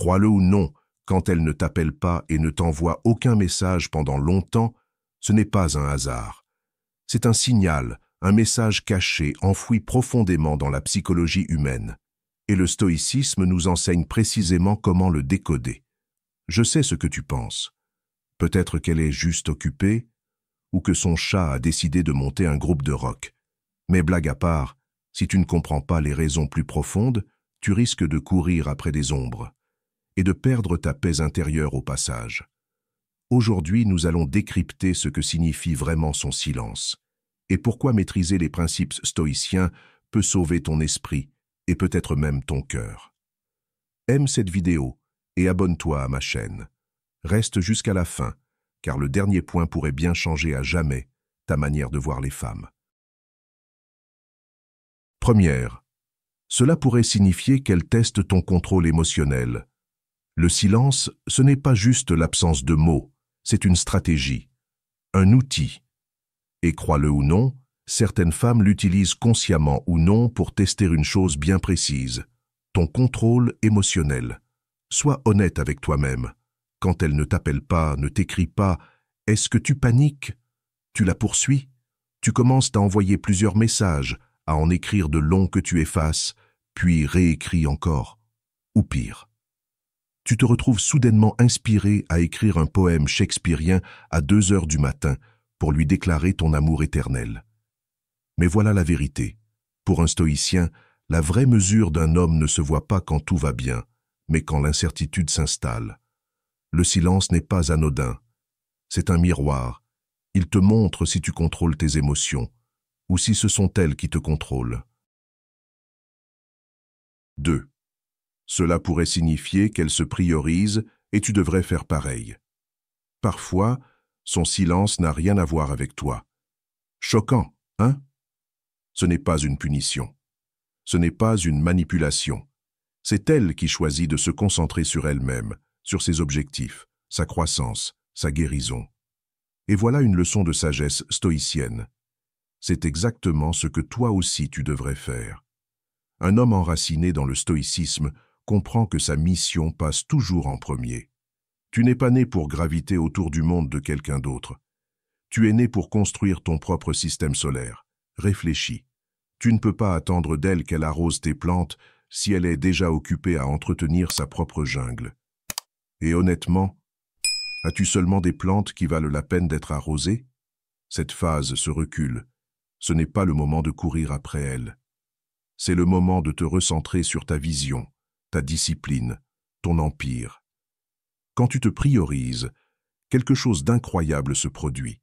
Crois-le ou non, quand elle ne t'appelle pas et ne t'envoie aucun message pendant longtemps, ce n'est pas un hasard. C'est un signal, un message caché, enfoui profondément dans la psychologie humaine. Et le stoïcisme nous enseigne précisément comment le décoder. Je sais ce que tu penses. Peut-être qu'elle est juste occupée, ou que son chat a décidé de monter un groupe de rock. Mais blague à part, si tu ne comprends pas les raisons plus profondes, tu risques de courir après des ombres et de perdre ta paix intérieure au passage. Aujourd'hui, nous allons décrypter ce que signifie vraiment son silence et pourquoi maîtriser les principes stoïciens peut sauver ton esprit et peut-être même ton cœur. Aime cette vidéo et abonne-toi à ma chaîne. Reste jusqu'à la fin, car le dernier point pourrait bien changer à jamais ta manière de voir les femmes. Première, cela pourrait signifier qu'elle teste ton contrôle émotionnel. Le silence, ce n'est pas juste l'absence de mots, c'est une stratégie, un outil. Et crois-le ou non, certaines femmes l'utilisent consciemment ou non pour tester une chose bien précise, ton contrôle émotionnel. Sois honnête avec toi-même. Quand elle ne t'appelle pas, ne t'écrit pas, est-ce que tu paniques? Tu la poursuis? Tu commences à envoyer plusieurs messages, à en écrire de longs que tu effaces, puis réécris encore. Ou pire. Tu te retrouves soudainement inspiré à écrire un poème shakespearien à 2 heures du matin pour lui déclarer ton amour éternel. Mais voilà la vérité. Pour un stoïcien, la vraie mesure d'un homme ne se voit pas quand tout va bien, mais quand l'incertitude s'installe. Le silence n'est pas anodin. C'est un miroir. Il te montre si tu contrôles tes émotions, ou si ce sont elles qui te contrôlent. 2. Cela pourrait signifier qu'elle se priorise et tu devrais faire pareil. Parfois, son silence n'a rien à voir avec toi. Choquant, hein? Ce n'est pas une punition. Ce n'est pas une manipulation. C'est elle qui choisit de se concentrer sur elle-même, sur ses objectifs, sa croissance, sa guérison. Et voilà une leçon de sagesse stoïcienne. C'est exactement ce que toi aussi tu devrais faire. Un homme enraciné dans le stoïcisme comprend que sa mission passe toujours en premier. Tu n'es pas né pour graviter autour du monde de quelqu'un d'autre. Tu es né pour construire ton propre système solaire. Réfléchis. Tu ne peux pas attendre d'elle qu'elle arrose tes plantes si elle est déjà occupée à entretenir sa propre jungle. Et honnêtement, as-tu seulement des plantes qui valent la peine d'être arrosées? Cette phase se recule. Ce n'est pas le moment de courir après elle. C'est le moment de te recentrer sur ta vision, ta discipline, ton empire. Quand tu te priorises, quelque chose d'incroyable se produit.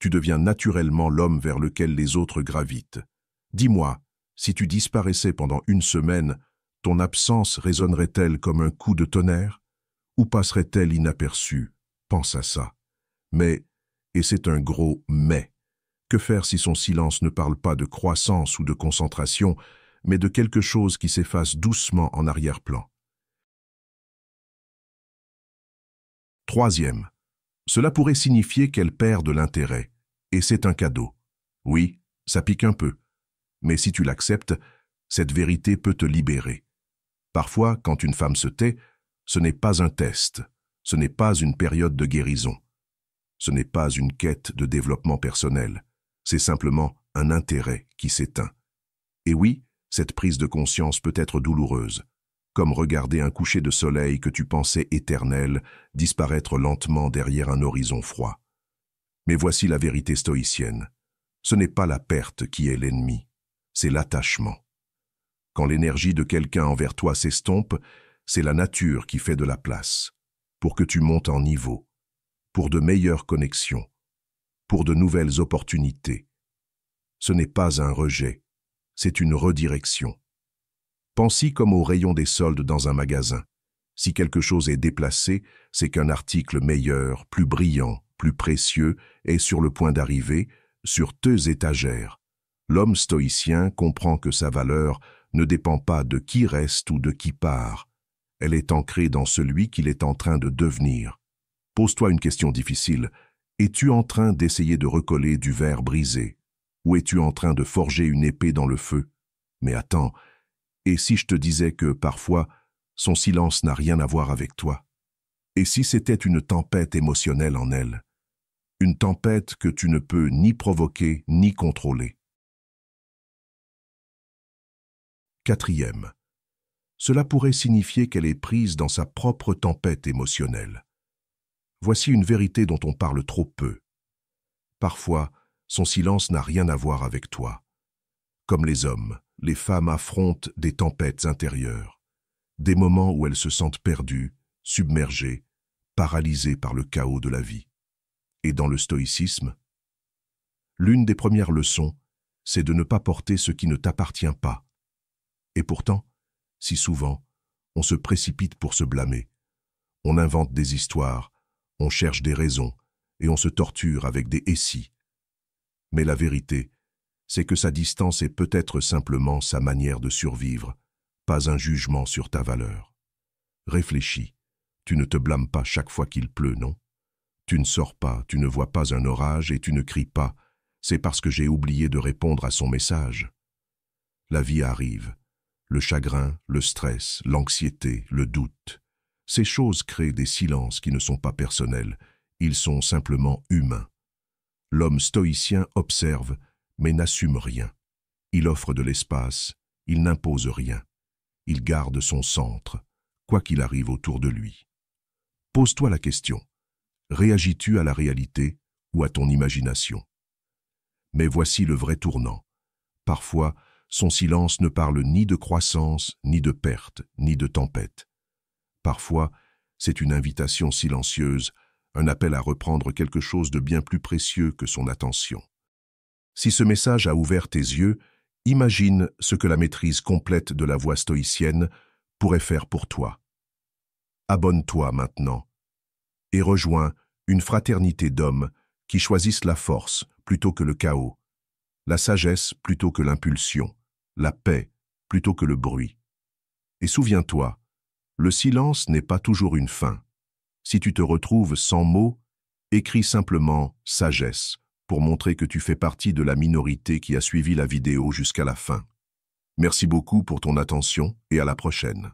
Tu deviens naturellement l'homme vers lequel les autres gravitent. Dis-moi, si tu disparaissais pendant 1 semaine, ton absence résonnerait-elle comme un coup de tonnerre? Ou passerait-elle inaperçue? Pense à ça. Mais, et c'est un gros « mais », que faire si son silence ne parle pas de croissance ou de concentration, mais de quelque chose qui s'efface doucement en arrière-plan? 3. Cela pourrait signifier qu'elle perd de l'intérêt, et c'est un cadeau. Oui, ça pique un peu, mais si tu l'acceptes, cette vérité peut te libérer. Parfois, quand une femme se tait, ce n'est pas un test, ce n'est pas une période de guérison, ce n'est pas une quête de développement personnel, c'est simplement un intérêt qui s'éteint. Et oui, cette prise de conscience peut être douloureuse, comme regarder un coucher de soleil que tu pensais éternel disparaître lentement derrière un horizon froid. Mais voici la vérité stoïcienne. Ce n'est pas la perte qui est l'ennemi, c'est l'attachement. Quand l'énergie de quelqu'un envers toi s'estompe, c'est la nature qui fait de la place, pour que tu montes en niveau, pour de meilleures connexions, pour de nouvelles opportunités. Ce n'est pas un rejet, c'est une redirection. Pense-y comme au rayon des soldes dans un magasin. Si quelque chose est déplacé, c'est qu'un article meilleur, plus brillant, plus précieux est sur le point d'arriver sur tes étagères. L'homme stoïcien comprend que sa valeur ne dépend pas de qui reste ou de qui part. Elle est ancrée dans celui qu'il est en train de devenir. Pose-toi une question difficile. Es-tu en train d'essayer de recoller du verre brisé? Ou es-tu en train de forger une épée dans le feu? Mais attends, et si je te disais que, parfois, son silence n'a rien à voir avec toi. Et si c'était une tempête émotionnelle en elle, une tempête que tu ne peux ni provoquer ni contrôler. Quatrième, cela pourrait signifier qu'elle est prise dans sa propre tempête émotionnelle. Voici une vérité dont on parle trop peu. Parfois, son silence n'a rien à voir avec toi. Comme les hommes, les femmes affrontent des tempêtes intérieures, des moments où elles se sentent perdues, submergées, paralysées par le chaos de la vie. Et dans le stoïcisme, l'une des premières leçons, c'est de ne pas porter ce qui ne t'appartient pas. Et pourtant, si souvent, on se précipite pour se blâmer. On invente des histoires, on cherche des raisons, et on se torture avec des « et si ». Mais la vérité, c'est que sa distance est peut-être simplement sa manière de survivre, pas un jugement sur ta valeur. Réfléchis, tu ne te blâmes pas chaque fois qu'il pleut, non? Tu ne sors pas, tu ne vois pas un orage et tu ne cries pas, c'est parce que j'ai oublié de répondre à son message. La vie arrive, le chagrin, le stress, l'anxiété, le doute. Ces choses créent des silences qui ne sont pas personnels, ils sont simplement humains. L'homme stoïcien observe, mais n'assume rien. Il offre de l'espace, il n'impose rien. Il garde son centre, quoi qu'il arrive autour de lui. Pose-toi la question, réagis-tu à la réalité ou à ton imagination? Mais voici le vrai tournant. Parfois, son silence ne parle ni de croissance, ni de perte, ni de tempête. Parfois, c'est une invitation silencieuse, un appel à reprendre quelque chose de bien plus précieux que son attention. Si ce message a ouvert tes yeux, imagine ce que la maîtrise complète de la voie stoïcienne pourrait faire pour toi. Abonne-toi maintenant et rejoins une fraternité d'hommes qui choisissent la force plutôt que le chaos, la sagesse plutôt que l'impulsion, la paix plutôt que le bruit. Et souviens-toi, le silence n'est pas toujours une fin. Si tu te retrouves sans mots, écris simplement « sagesse » pour montrer que tu fais partie de la minorité qui a suivi la vidéo jusqu'à la fin. Merci beaucoup pour ton attention et à la prochaine.